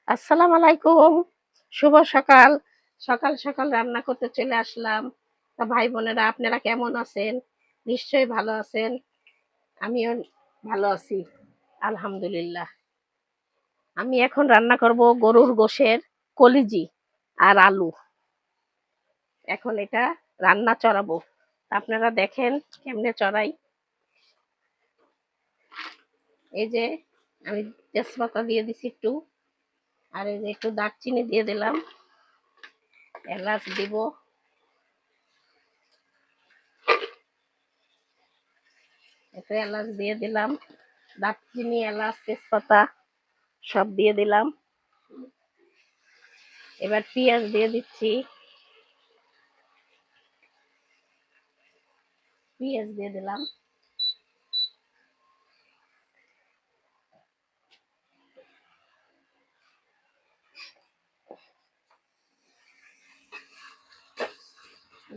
আসসালামু আলাইকুম। শুভ সকাল। সকাল সকাল রান্না করতে চলে আসলাম। তা ভাই বোনেরা আপনারা কেমন আছেন? নিশ্চয়ই ভালো আছেন। আমিও ভালো আছি। আলহামদুলিল্লাহ। আমি এখন রান্না করব গরুর গোশের কলিজি আর আলু। এখন এটা রান্না চড়াবো। আপনারা দেখেন কেমনে চড়াই। এই যে আমি তেজপাতা দিয়ে দিছি একটু, আর এই যে একটু দারচিনি দিয়ে দিলাম, এলাচ দিব, একটু এলাচ দিয়ে দিলাম, দারচিনি এলাচ তেজপাতা সব দিয়ে দিলাম। এবার পেঁয়াজ দিয়ে দিচ্ছি, পেঁয়াজ দিয়ে দিলাম,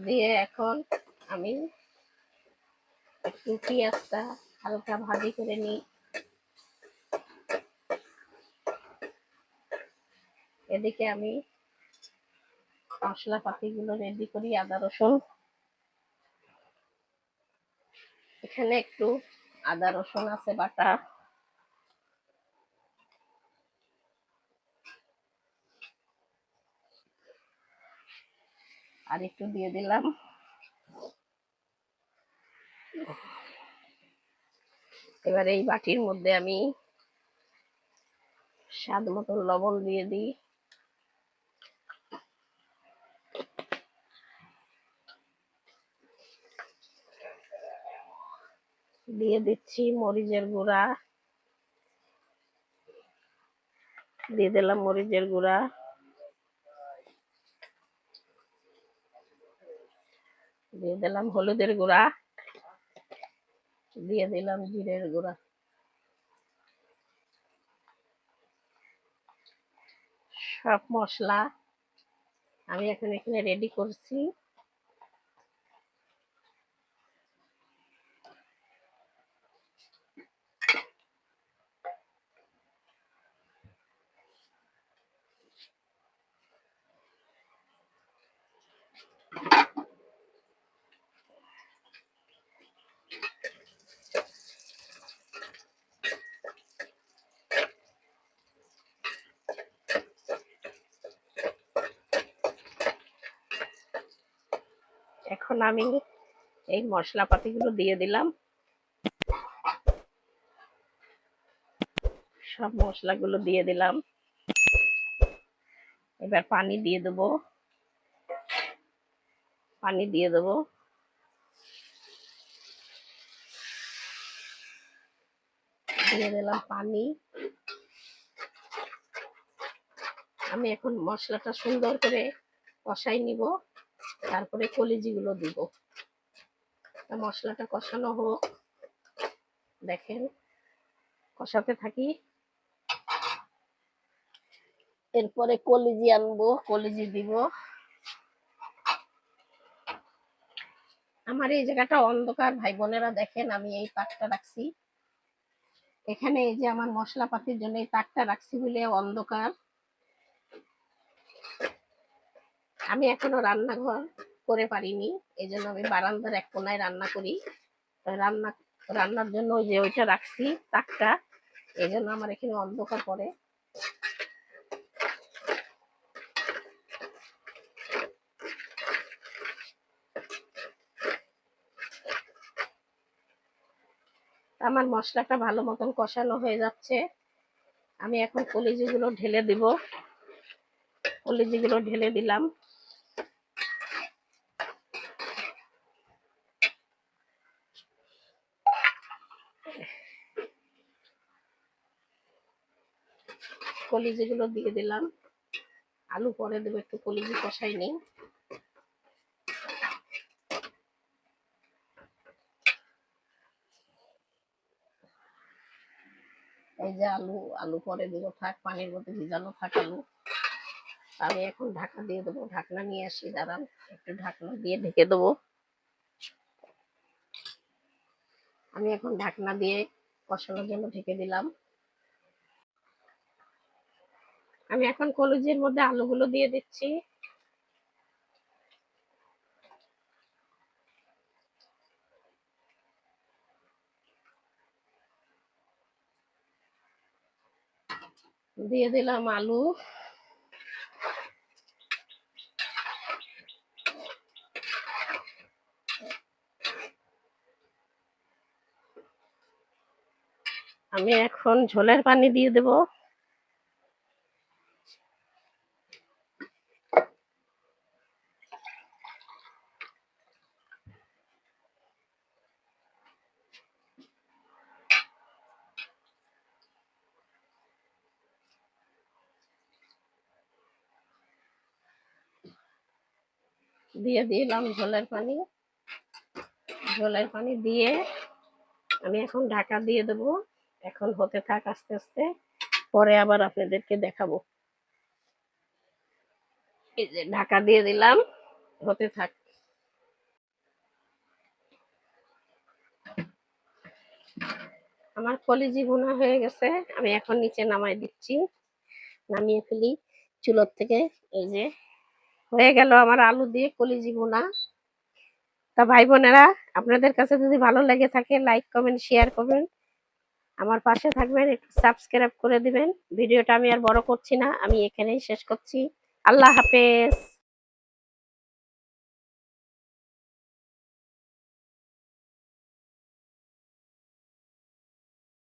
দিয়ে এখন আমি একটু পেঁয়াজটা হালকা ভাজি করে নিই। এদিকে আমি মশলাপাতিগুলো রেডি করি। আদা রসুন, এখানে একটু আদা রসুন আছে বাটা, আর একটু দিয়ে দিলাম। এবার এই বাটির মধ্যে আমি স্বাদ মতো লবণ দিয়ে দিই, দিয়ে দিচ্ছি মরিচের গুঁড়া, দিয়ে দিলাম মরিচের গুঁড়া, দিয়ে দিলাম হলুদের গুঁড়া, দিয়ে দিলাম জিরের গুঁড়া। সব মশলা আমি এখন এখানে রেডি করছি। এখন আমি এই মশলাপাতিগুলো দিয়ে দিলাম, সব মশলাগুলো দিয়ে দিলাম। এবার পানি দিয়ে দেবো, পানি দিয়ে দেবো, দিয়ে দিলাম পানি। আমি এখন মশলাটা সুন্দর করে কষাই নিব, তারপরে কলিজিগুলো দিব। মশলাটা কষানো হোক, দেখেন কষাতে থাকি। এরপরে কলিজি আনবো, কলিজি দিব। আমার এই জায়গাটা অন্ধকার, ভাই বোনেরা দেখেন আমি এই তাকটা রাখছি এখানে। এই যে আমার মশলাপাতির জন্য এই তাকটা রাখছি বলে অন্ধকার। আমি এখনো রান্নাঘর করে পারিনি, এই জন্য আমি বারান্দার এক কোনায় রান্না করি। রান্না রান্নার জন্য ওই যে ওইটা রাখছি তাকটা, এই জন্য আমার এখানে অন্ধকার পড়ে। আমার মশলাটা ভালো মতন কষানো হয়ে যাচ্ছে। আমি এখন কলিজিগুলো ঢেলে দিব, কলিজিগুলো ঢেলে দিলাম। কলিজিগুলো দিয়ে দিলাম, আলু পরে দেবো, একটু কলিজি কষাই নেই। এই যে আলু, আলু পরে দেবো, থাক পানির মধ্যে ভিজানো থাক আলু। আমি এখন ঢাকা দিয়ে দেবো, ঢাকনা নিয়ে আসি, দাঁড়ান একটু ঢাকনা দিয়ে ঢেকে দেবো। আমি এখন ঢাকনা দিয়ে কষানোর জন্য ঢেকে দিলাম। আমি এখন কলুজির মধ্যে আলুগুলো দিয়ে দিচ্ছি। দিয়ে দিলাম আলু। আমি এখন ঝোলের পানি দিয়ে দেব। দিয়ে দিলাম ঝোলের পানি। ঝোলের পানি দিয়ে আমি এখন ঢাকা দিয়ে দেব। এখন হতে থাক আস্তে আস্তে, পরে আবার আপনাদেরকে দেখাবো। এই যে ঢাকা দিয়ে দিলাম, হতে থাক। আমার কলিজি ভুনা হয়ে গেছে, আমি এখন নিচে নামাই দিচ্ছি, নামিয়ে ফেলি চুলোর থেকে। এই যে হয়ে গেল আমার আলু দিয়ে কলিজি ভুনা। তা ভাই বোনেরা, আপনাদের কাছে যদি ভালো লেগে থাকে লাইক কমেন্ট শেয়ার করবেন, আমার পাশে থাকবেন, একটু সাবস্ক্রাইব করে দিবেন। ভিডিওটা আমি আর বড় করছি না, আমি এখানেই শেষ করছি। আল্লাহ হাফেজ।